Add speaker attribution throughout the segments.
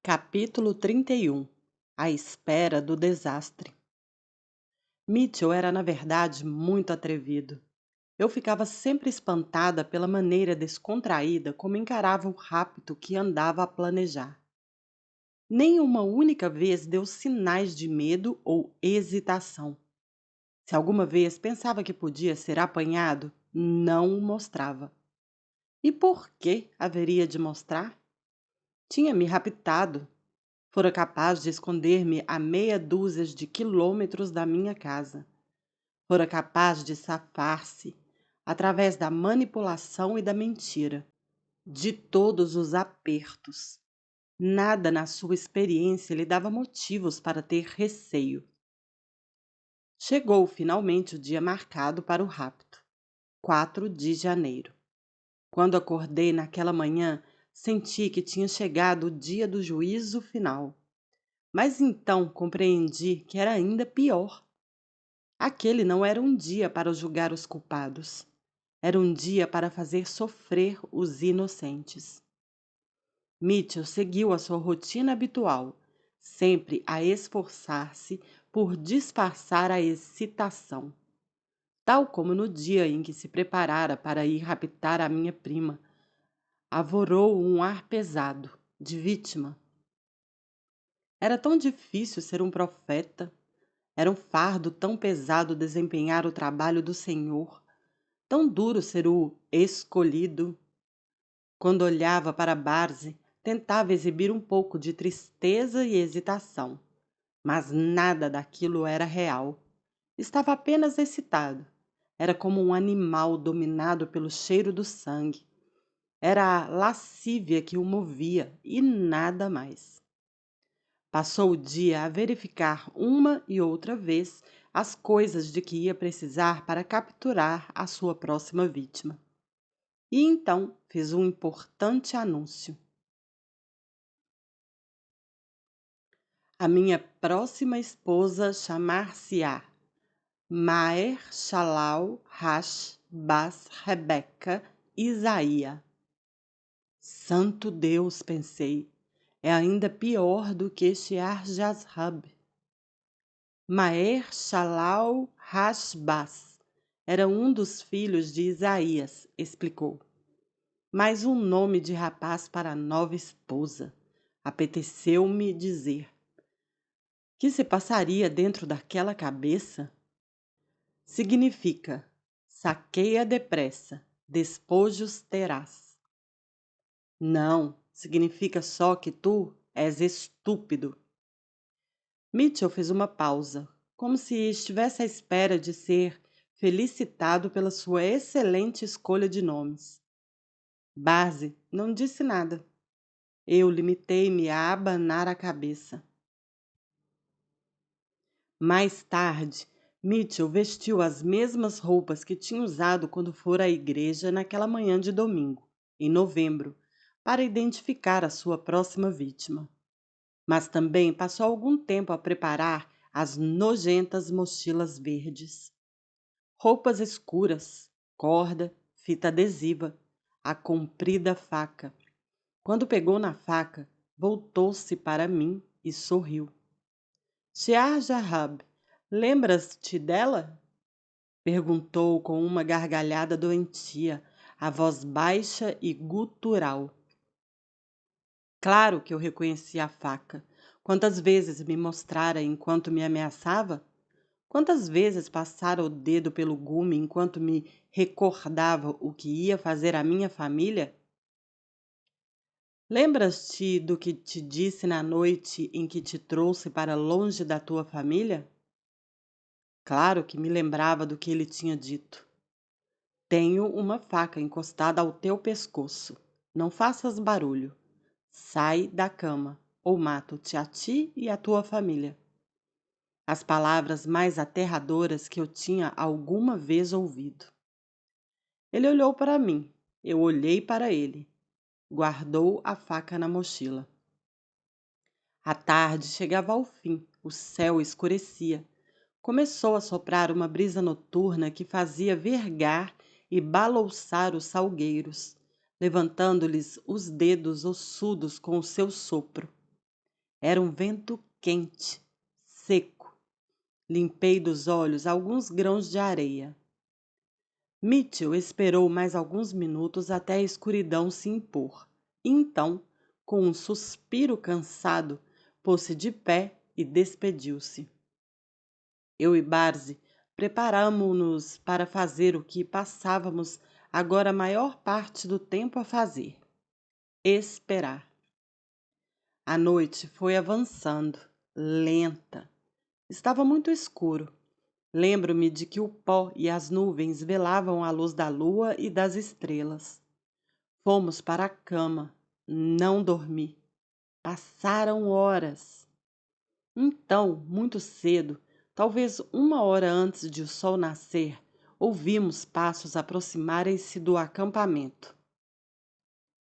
Speaker 1: Capítulo 31. A espera do desastre. Mitchell era, na verdade, muito atrevido. Eu ficava sempre espantada pela maneira descontraída como encarava o rapto que andava a planejar. Nem uma única vez deu sinais de medo ou hesitação. Se alguma vez pensava que podia ser apanhado, não o mostrava. E por que haveria de mostrar? Tinha me raptado. Fora capaz de esconder-me a meia dúzia de quilômetros da minha casa. Fora capaz de safar-se, através da manipulação e da mentira, de todos os apertos. Nada na sua experiência lhe dava motivos para ter receio. Chegou finalmente o dia marcado para o rapto, 4 de janeiro. Quando acordei naquela manhã, senti que tinha chegado o dia do juízo final. Mas então compreendi que era ainda pior. Aquele não era um dia para julgar os culpados. Era um dia para fazer sofrer os inocentes. Mitchell seguiu a sua rotina habitual, sempre a esforçar-se por disfarçar a excitação. Tal como no dia em que se preparara para ir raptar a minha prima, avorou um ar pesado, de vítima. Era tão difícil ser um profeta. Era um fardo tão pesado desempenhar o trabalho do Senhor, tão duro ser o escolhido. Quando olhava para Barze, tentava exibir um pouco de tristeza e hesitação, mas nada daquilo era real. Estava apenas excitado. Era como um animal dominado pelo cheiro do sangue. Era a lascívia que o movia e nada mais. Passou o dia a verificar uma e outra vez as coisas de que ia precisar para capturar a sua próxima vítima. E então fez um importante anúncio. A minha próxima esposa chamar-se-á Maher Shalal Hash Bas Rebeca Isaía. Santo Deus, pensei, é ainda pior do que Shear-Jashub. Maher Shalal Hash-Baz era um dos filhos de Isaías, explicou. Mais um nome de rapaz para a nova esposa, apeteceu-me dizer. Que se passaria dentro daquela cabeça? Significa, saqueia depressa, despojos terás. Não, significa só que tu és estúpido. Mitchell fez uma pausa, como se estivesse à espera de ser felicitado pela sua excelente escolha de nomes. Barze não disse nada. Eu limitei-me a abanar a cabeça. Mais tarde, Mitchell vestiu as mesmas roupas que tinha usado quando fora à igreja naquela manhã de domingo, em novembro, para identificar a sua próxima vítima. Mas também passou algum tempo a preparar as nojentas mochilas verdes. Roupas escuras, corda, fita adesiva, a comprida faca. Quando pegou na faca, voltou-se para mim e sorriu. Shear Jahab, lembras-te dela? Perguntou com uma gargalhada doentia, a voz baixa e gutural. Claro que eu reconheci a faca. Quantas vezes me mostrara enquanto me ameaçava? Quantas vezes passara o dedo pelo gume enquanto me recordava o que ia fazer à minha família? Lembras-te do que te disse na noite em que te trouxe para longe da tua família? Claro que me lembrava do que ele tinha dito. Tenho uma faca encostada ao teu pescoço. Não faças barulho. Sai da cama, ou mato-te a ti e a tua família. As palavras mais aterradoras que eu tinha alguma vez ouvido. Ele olhou para mim, eu olhei para ele. Guardou a faca na mochila. A tarde chegava ao fim, o céu escurecia. Começou a soprar uma brisa noturna que fazia vergar e balouçar os salgueiros, levantando-lhes os dedos ossudos com o seu sopro. Era um vento quente, seco. Limpei dos olhos alguns grãos de areia. Mitchell esperou mais alguns minutos até a escuridão se impor. Então, com um suspiro cansado, pôs-se de pé e despediu-se. Eu e Barzi preparamo-nos para fazer o que passávamos agora a maior parte do tempo a fazer: esperar. A noite foi avançando, lenta. Estava muito escuro. Lembro-me de que o pó e as nuvens velavam a luz da lua e das estrelas. Fomos para a cama. Não dormi. Passaram horas. Então, muito cedo, talvez 1 hora antes de o sol nascer, ouvimos passos aproximarem-se do acampamento.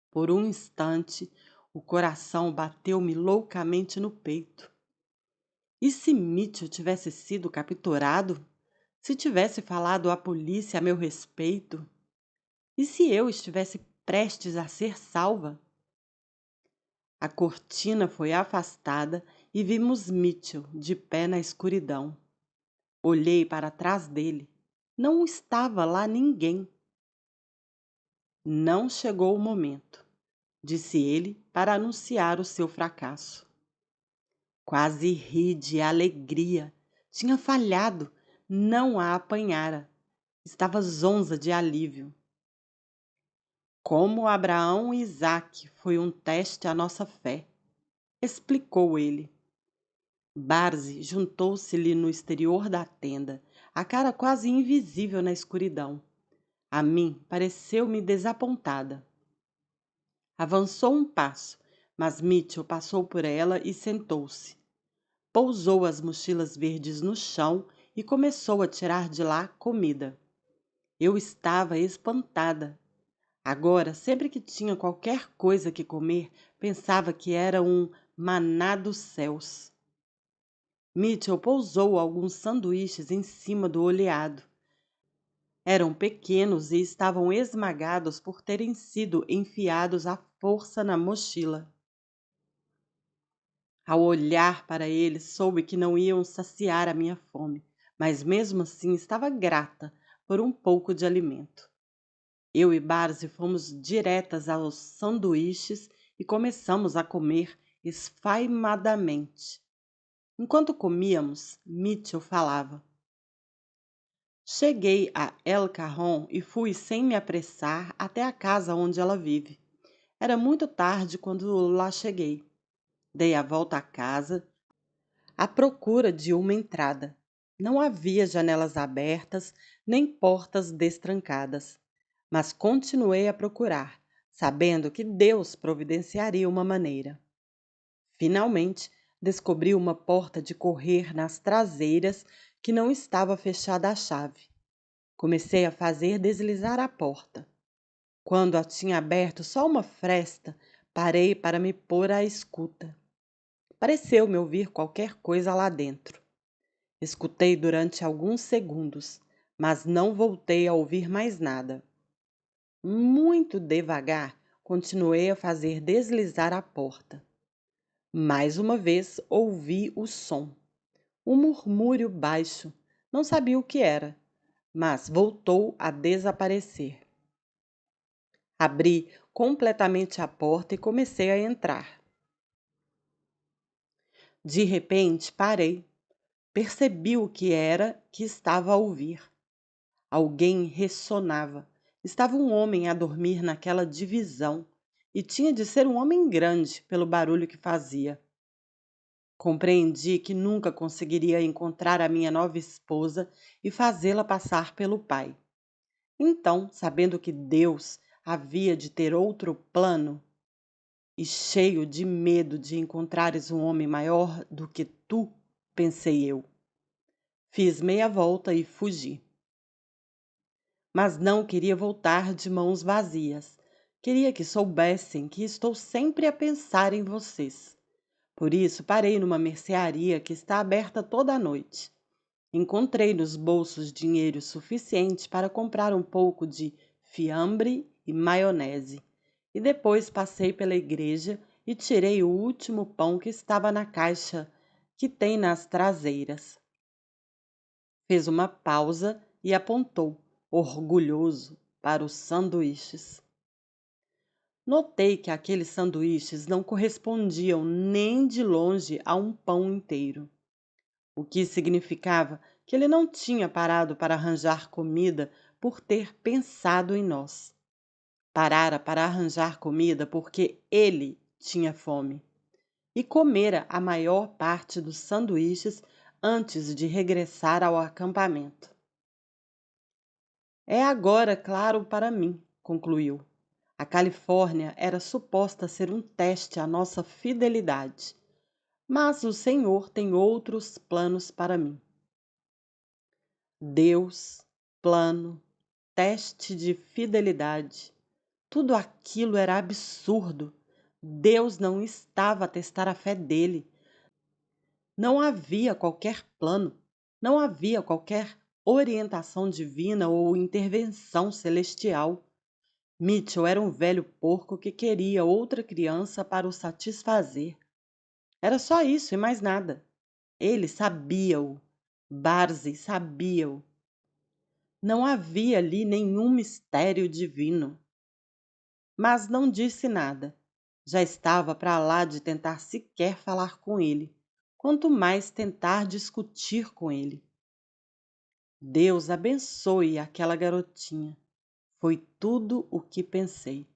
Speaker 1: Por um instante, o coração bateu-me loucamente no peito. E se Mitchell tivesse sido capturado? Se tivesse falado à polícia a meu respeito? E se eu estivesse prestes a ser salva? A cortina foi afastada e vimos Mitchell de pé na escuridão. Olhei para trás dele. Não estava lá ninguém. Não chegou o momento, disse ele para anunciar o seu fracasso. Quase ri de alegria. Tinha falhado, não a apanhara. Estava zonza de alívio. Como Abraão e Isaque foi um teste à nossa fé, explicou ele. Barzi juntou-se-lhe no exterior da tenda, a cara quase invisível na escuridão. A mim pareceu-me desapontada. Avançou um passo, mas Mitchell passou por ela e sentou-se. Pousou as mochilas verdes no chão e começou a tirar de lá comida. Eu estava espantada. Agora, sempre que tinha qualquer coisa que comer, pensava que era um maná dos céus. Mitchell pousou alguns sanduíches em cima do oleado. Eram pequenos e estavam esmagados por terem sido enfiados à força na mochila. Ao olhar para eles, soube que não iam saciar a minha fome, mas mesmo assim estava grata por um pouco de alimento. Eu e Barzi fomos diretas aos sanduíches e começamos a comer esfaimadamente. Enquanto comíamos, Mitchell falava. Cheguei a El Cajon e fui sem me apressar até a casa onde ela vive. Era muito tarde quando lá cheguei. Dei a volta à casa à procura de uma entrada. Não havia janelas abertas nem portas destrancadas, mas continuei a procurar, sabendo que Deus providenciaria uma maneira. Finalmente, descobri uma porta de correr nas traseiras que não estava fechada à chave. Comecei a fazer deslizar a porta. Quando a tinha aberto só uma fresta, parei para me pôr à escuta. Pareceu-me ouvir qualquer coisa lá dentro. Escutei durante alguns segundos, mas não voltei a ouvir mais nada. Muito devagar, continuei a fazer deslizar a porta. Mais uma vez ouvi o som. Um murmúrio baixo. Não sabia o que era, mas voltou a desaparecer. Abri completamente a porta e comecei a entrar. De repente, parei. Percebi o que era que estava a ouvir. Alguém ressonava. Estava um homem a dormir naquela divisão, e tinha de ser um homem grande pelo barulho que fazia. Compreendi que nunca conseguiria encontrar a minha nova esposa e fazê-la passar pelo pai. Então, sabendo que Deus havia de ter outro plano, e cheio de medo de encontrares um homem maior do que tu, pensei eu. Fiz meia volta e fugi. Mas não queria voltar de mãos vazias. Queria que soubessem que estou sempre a pensar em vocês. Por isso, parei numa mercearia que está aberta toda a noite. Encontrei nos bolsos dinheiro suficiente para comprar um pouco de fiambre e maionese. E depois passei pela igreja e tirei o último pão que estava na caixa que tem nas traseiras. Fez uma pausa e apontou, orgulhoso, para os sanduíches. Notei que aqueles sanduíches não correspondiam nem de longe a um pão inteiro, o que significava que ele não tinha parado para arranjar comida por ter pensado em nós. Parara para arranjar comida porque ele tinha fome e comera a maior parte dos sanduíches antes de regressar ao acampamento. É agora claro para mim, concluiu. A Califórnia era suposta ser um teste à nossa fidelidade, mas o Senhor tem outros planos para mim. Deus, plano, teste de fidelidade. Tudo aquilo era absurdo. Deus não estava a testar a fé dele. Não havia qualquer plano, não havia qualquer orientação divina ou intervenção celestial. Mitchell era um velho porco que queria outra criança para o satisfazer. Era só isso e mais nada. Ele sabia-o. Barzey sabia-o. Não havia ali nenhum mistério divino. Mas não disse nada. Já estava para lá de tentar sequer falar com ele, quanto mais tentar discutir com ele. Deus abençoe aquela garotinha. Foi tudo o que pensei.